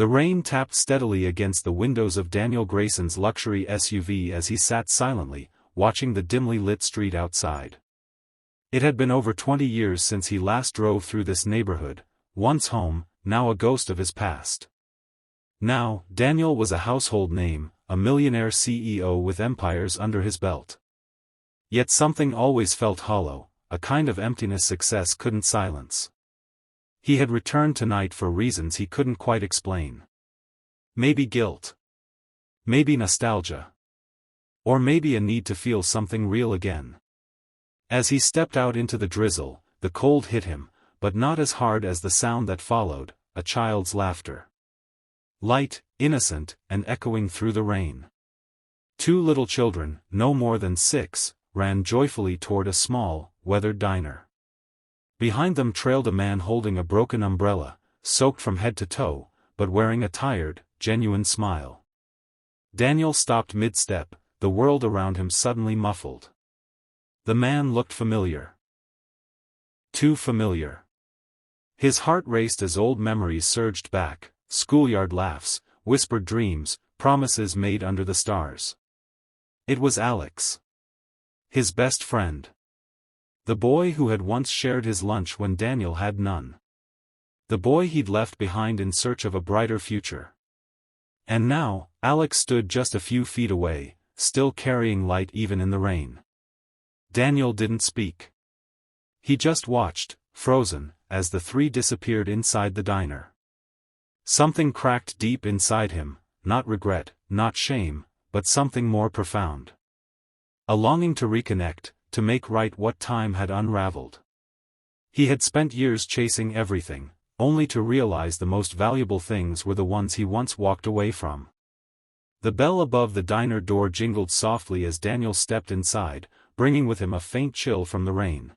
The rain tapped steadily against the windows of Daniel Grayson's luxury SUV as he sat silently, watching the dimly lit street outside. It had been over 20 years since he last drove through this neighborhood, once home, now a ghost of his past. Now, Daniel was a household name, a millionaire CEO with empires under his belt. Yet something always felt hollow, a kind of emptiness success couldn't silence. He had returned tonight for reasons he couldn't quite explain. Maybe guilt. Maybe nostalgia. Or maybe a need to feel something real again. As he stepped out into the drizzle, the cold hit him, but not as hard as the sound that followed, a child's laughter. Light, innocent, and echoing through the rain. Two little children, no more than 6, ran joyfully toward a small, weathered diner. Behind them trailed a man holding a broken umbrella, soaked from head to toe, but wearing a tired, genuine smile. Daniel stopped mid-step, the world around him suddenly muffled. The man looked familiar. Too familiar. His heart raced as old memories surged back, schoolyard laughs, whispered dreams, promises made under the stars. It was Alex. His best friend. The boy who had once shared his lunch when Daniel had none. The boy he'd left behind in search of a brighter future. And now, Alex stood just a few feet away, still carrying light even in the rain. Daniel didn't speak. He just watched, frozen, as the three disappeared inside the diner. Something cracked deep inside him, not regret, not shame, but something more profound. A longing to reconnect, to make right what time had unraveled. He had spent years chasing everything, only to realize the most valuable things were the ones he once walked away from. The bell above the diner door jingled softly as Daniel stepped inside, bringing with him a faint chill from the rain.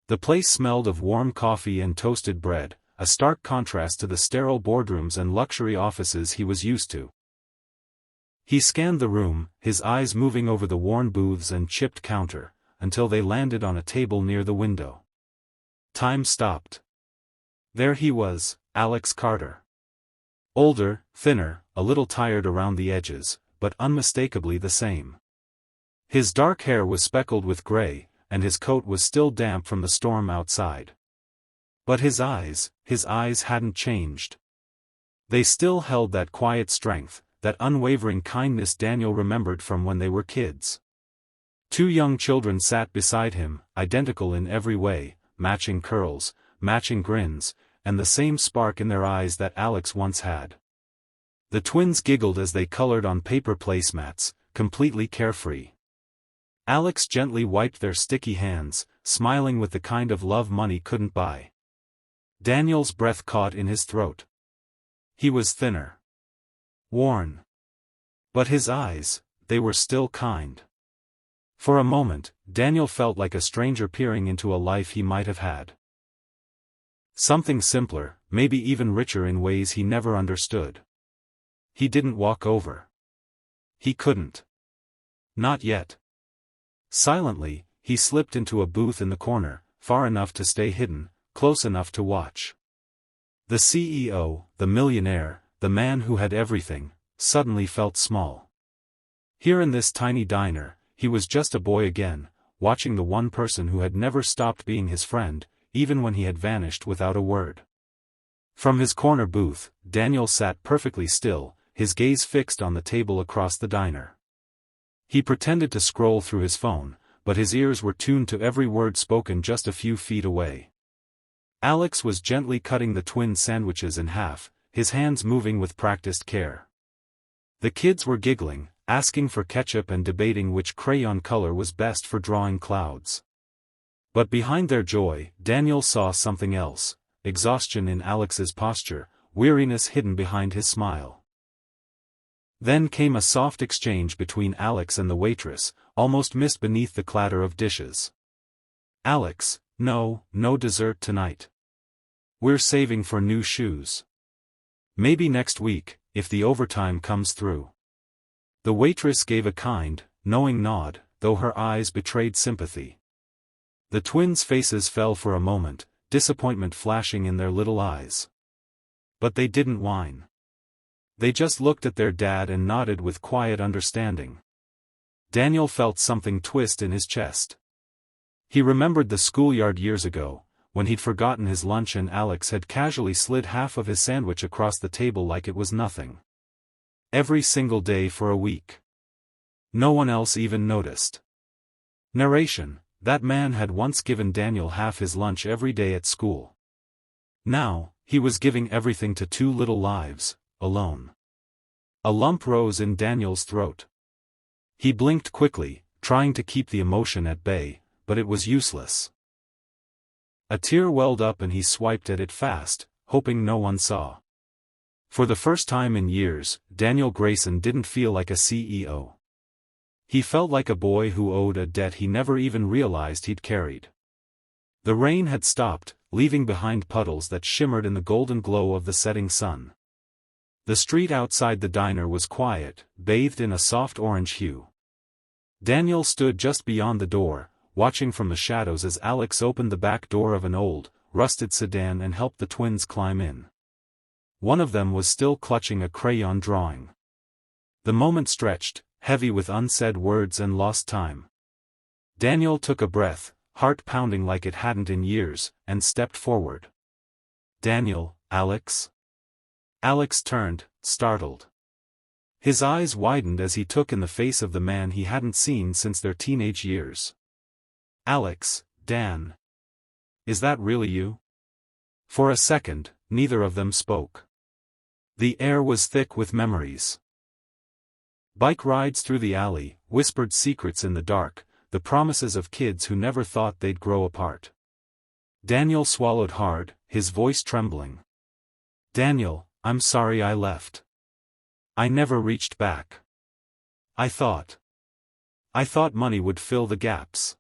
The place smelled of warm coffee and toasted bread, a stark contrast to the sterile boardrooms and luxury offices he was used to. He scanned the room, his eyes moving over the worn booths and chipped counter, until they landed on a table near the window. Time stopped. There he was, Alex Carter. Older, thinner, a little tired around the edges, but unmistakably the same. His dark hair was speckled with gray, and his coat was still damp from the storm outside. But his eyes hadn't changed. They still held that quiet strength, that unwavering kindness Daniel remembered from when they were kids. Two young children sat beside him, identical in every way, matching curls, matching grins, and the same spark in their eyes that Alex once had. The twins giggled as they colored on paper placemats, completely carefree. Alex gently wiped their sticky hands, smiling with the kind of love money couldn't buy. Daniel's breath caught in his throat. He was thinner. Worn. But his eyes, they were still kind. For a moment, Daniel felt like a stranger peering into a life he might have had. Something simpler, maybe even richer in ways he never understood. He didn't walk over. He couldn't. Not yet. Silently, he slipped into a booth in the corner, far enough to stay hidden, close enough to watch. The CEO, the millionaire, the man who had everything, suddenly felt small. Here in this tiny diner, he was just a boy again, watching the one person who had never stopped being his friend, even when he had vanished without a word. From his corner booth, Daniel sat perfectly still, his gaze fixed on the table across the diner. He pretended to scroll through his phone, but his ears were tuned to every word spoken just a few feet away. Alex was gently cutting the twin sandwiches in half, his hands moving with practiced care. The kids were giggling, asking for ketchup and debating which crayon color was best for drawing clouds. But behind their joy, Daniel saw something else, exhaustion in Alex's posture, weariness hidden behind his smile. Then came a soft exchange between Alex and the waitress, almost missed beneath the clatter of dishes. "Alex, no dessert tonight. We're saving for new shoes. Maybe next week, if the overtime comes through." The waitress gave a kind, knowing nod, though her eyes betrayed sympathy. The twins' faces fell for a moment, disappointment flashing in their little eyes. But they didn't whine. They just looked at their dad and nodded with quiet understanding. Daniel felt something twist in his chest. He remembered the schoolyard years ago, when he'd forgotten his lunch and Alex had casually slid half of his sandwich across the table like it was nothing. Every single day for a week. No one else even noticed. Narration: that man had once given Daniel half his lunch every day at school. Now, he was giving everything to two little lives, alone. A lump rose in Daniel's throat. He blinked quickly, trying to keep the emotion at bay, but it was useless. A tear welled up and he swiped at it fast, hoping no one saw. For the first time in years, Daniel Grayson didn't feel like a CEO. He felt like a boy who owed a debt he never even realized he'd carried. The rain had stopped, leaving behind puddles that shimmered in the golden glow of the setting sun. The street outside the diner was quiet, bathed in a soft orange hue. Daniel stood just beyond the door, watching from the shadows as Alex opened the back door of an old, rusted sedan and helped the twins climb in. One of them was still clutching a crayon drawing. The moment stretched, heavy with unsaid words and lost time. Daniel took a breath, heart pounding like it hadn't in years, and stepped forward. "Daniel, Alex?" Alex turned, startled. His eyes widened as he took in the face of the man he hadn't seen since their teenage years. "Alex, Dan. Is that really you?" For a second, neither of them spoke. The air was thick with memories. Bike rides through the alley, whispered secrets in the dark, the promises of kids who never thought they'd grow apart. Daniel swallowed hard, his voice trembling. "Daniel, I'm sorry I left. I never reached back. I thought money would fill the gaps."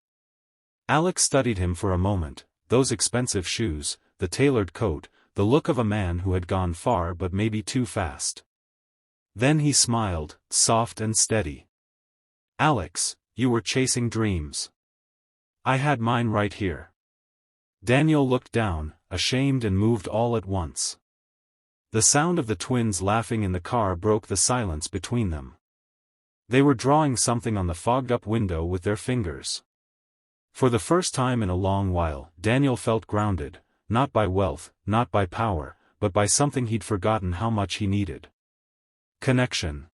Alex studied him for a moment, those expensive shoes, the tailored coat, the look of a man who had gone far but maybe too fast. Then he smiled, soft and steady. "Alex, you were chasing dreams. I had mine right here." Daniel looked down, ashamed and moved all at once. The sound of the twins laughing in the car broke the silence between them. They were drawing something on the fogged-up window with their fingers. For the first time in a long while, Daniel felt grounded, not by wealth, not by power, but by something he'd forgotten how much he needed. Connection.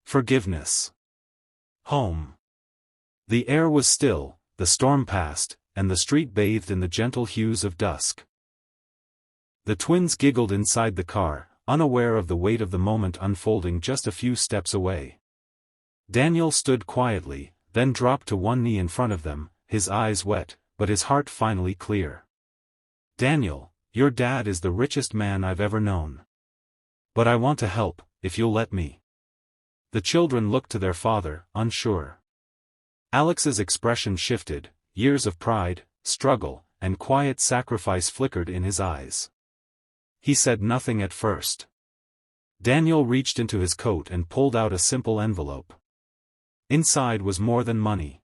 Forgiveness. Home. The air was still, the storm passed, and the street bathed in the gentle hues of dusk. The twins giggled inside the car, unaware of the weight of the moment unfolding just a few steps away. Daniel stood quietly, then dropped to one knee in front of them, his eyes wet, but his heart finally clear. "Daniel, your dad is the richest man I've ever known. But I want to help, if you'll let me." The children looked to their father, unsure. Alex's expression shifted, years of pride, struggle, and quiet sacrifice flickered in his eyes. He said nothing at first. Daniel reached into his coat and pulled out a simple envelope. Inside was more than money.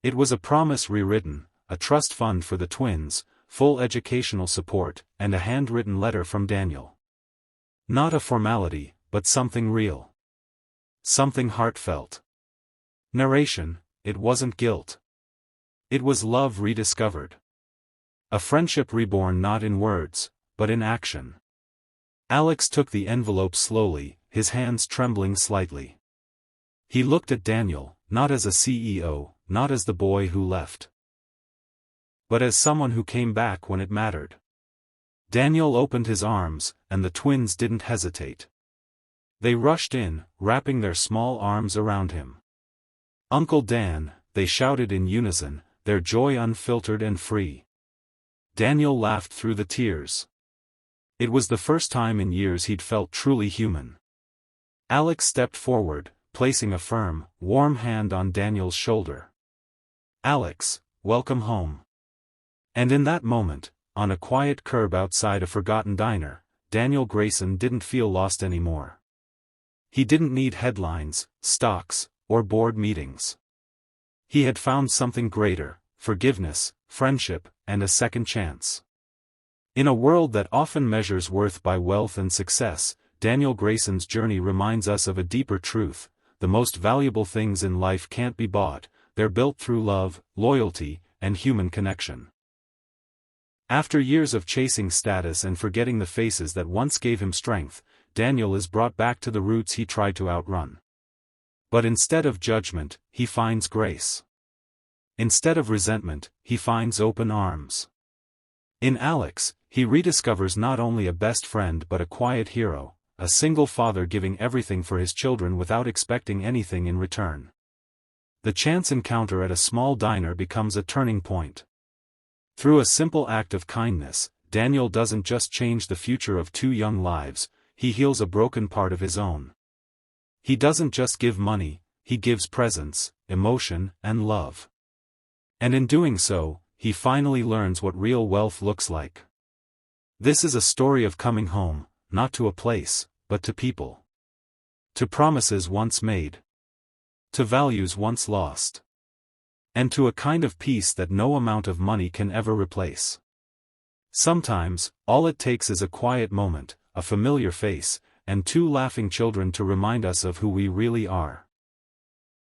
It was a promise rewritten, a trust fund for the twins, full educational support, and a handwritten letter from Daniel. Not a formality, but something real. Something heartfelt. Narration: it wasn't guilt. It was love rediscovered. A friendship reborn not in words, but in action. Alex took the envelope slowly, his hands trembling slightly. He looked at Daniel, not as a CEO, not as the boy who left, but as someone who came back when it mattered. Daniel opened his arms, and the twins didn't hesitate. They rushed in, wrapping their small arms around him. "Uncle Dan," they shouted in unison, their joy unfiltered and free. Daniel laughed through the tears. It was the first time in years he'd felt truly human. Alex stepped forward, placing a firm, warm hand on Daniel's shoulder. "Alex, welcome home." And in that moment, on a quiet curb outside a forgotten diner, Daniel Grayson didn't feel lost anymore. He didn't need headlines, stocks, or board meetings. He had found something greater: forgiveness, friendship, and a second chance. In a world that often measures worth by wealth and success, Daniel Grayson's journey reminds us of a deeper truth: the most valuable things in life can't be bought, they're built through love, loyalty, and human connection. After years of chasing status and forgetting the faces that once gave him strength, Daniel is brought back to the roots he tried to outrun. But instead of judgment, he finds grace. Instead of resentment, he finds open arms. In Alex, he rediscovers not only a best friend but a quiet hero, a single father giving everything for his children without expecting anything in return. The chance encounter at a small diner becomes a turning point. Through a simple act of kindness, Daniel doesn't just change the future of two young lives, he heals a broken part of his own. He doesn't just give money, he gives presence, emotion, and love. And in doing so, he finally learns what real wealth looks like. This is a story of coming home, not to a place, but to people. To promises once made. To values once lost. And to a kind of peace that no amount of money can ever replace. Sometimes, all it takes is a quiet moment, a familiar face, and two laughing children to remind us of who we really are.